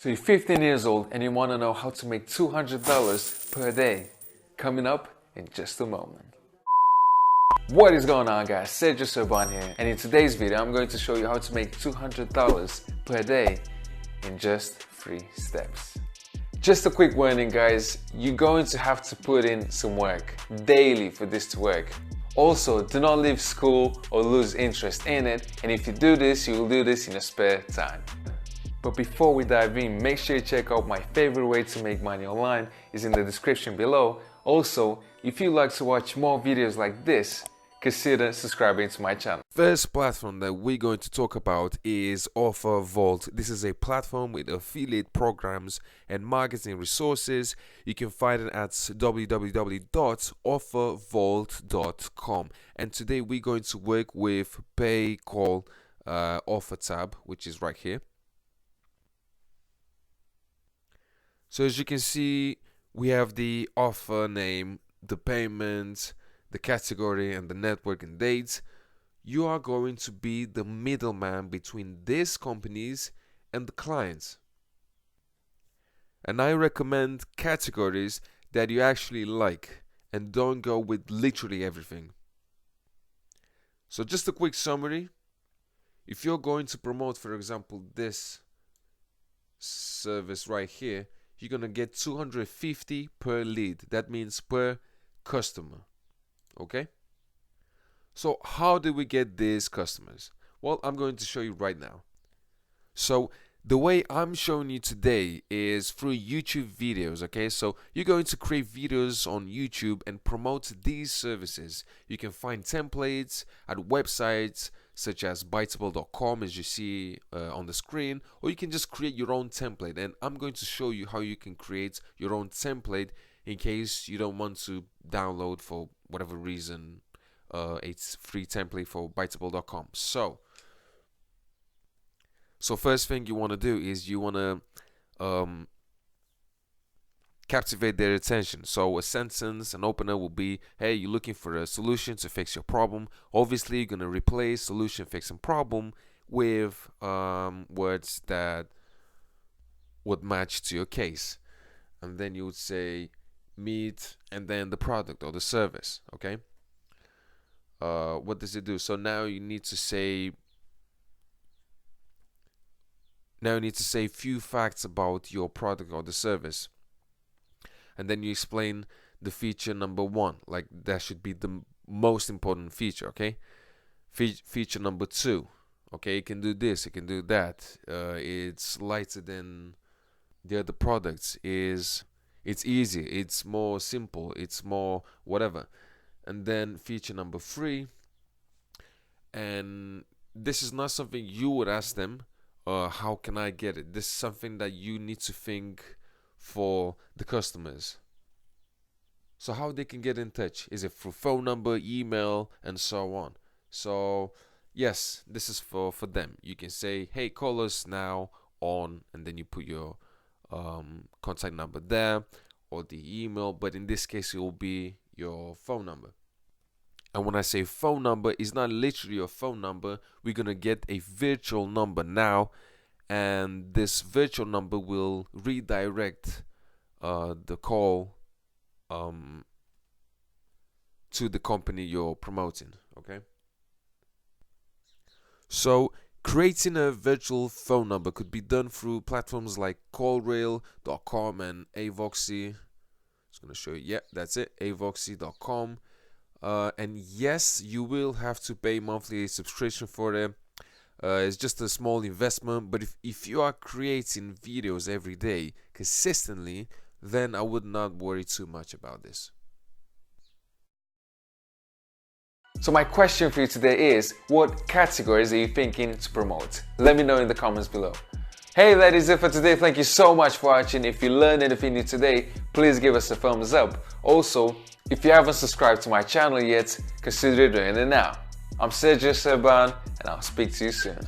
So you're 15 years old and you want to know how to make $200 per day. Coming up in just a moment. What is going on, guys? Sergio Serban here, and in today's video I'm going to show you how to make $200 per day in just 3 steps. Just a quick warning, guys, you're going to have to put in some work daily for this to work. Also, do not leave school or lose interest in it, and if you do this, you will do this in your spare time. But before we dive in, make sure you check out my favorite way to make money online is in the description below. Also, if you'd like to watch more videos like this, consider subscribing to my channel. First platform that we're going to talk about is Offer Vault. This is a platform with affiliate programs and marketing resources. You can find it at www.offervault.com. And today we're going to work with Pay Call Offer tab, which is right here. So as you can see, we have the offer name, the payment, the category, and the network and dates. You are going to be the middleman between these companies and the clients. And I recommend categories that you actually like and don't go with literally everything. So just a quick summary. If you're going to promote, for example, this service right here, you're going to get 250 per lead. That means per customer. Okay? So how do we get these customers? Well, I'm going to show you right now. So the way I'm showing you today is through YouTube videos. Okay, so you're going to create videos on YouTube and promote these services. You can find templates at websites such as biteable.com, as you see on the screen, or you can just create your own template. And I'm going to show you how you can create your own template in case you don't want to download for whatever reason it's free template for biteable.com. So first thing you want to do is you want to captivate their attention. So a sentence, an opener will be, hey, you're looking for a solution to fix your problem. Obviously, you're going to replace solution, fix, and problem with words that would match to your case. And then you would say meet and then the product or the service. Okay. What does it do? So now you need to say few facts about your product or the service. And then you explain the feature number 1, like that should be the most important feature. Okay. Feature number 2, okay, it can do this, it can do that, it's lighter than the other products, it's easy, it's more simple, it's more whatever. And then feature number 3, and this is not something you would ask them, how can I get it? This is something that you need to think for the customers. So how they can get in touch? Is it through phone number, email, and so on? So yes, this is for them. You can say, hey, call us now on, and then you put your contact number there or the email, but in this case it will be your phone number. And when I say phone number, it's not literally your phone number. We're gonna get a virtual number now, and this virtual number will redirect the call to the company you're promoting. Okay. So creating a virtual phone number could be done through platforms like callrail.com and Avoxy. Just gonna show you. Yeah, that's it. Avoxy.com. And yes, you will have to pay monthly subscription for them. It's just a small investment, but if you are creating videos every day consistently, then I would not worry too much about this. So my question for you today is, what categories are you thinking to promote? Let me know in the comments below. Hey, that is it for today. Thank you so much for watching. If you learned anything new today, please give us a thumbs up. Also, if you haven't subscribed to my channel yet, consider doing it now. I'm Sergio Serban, and I'll speak to you soon.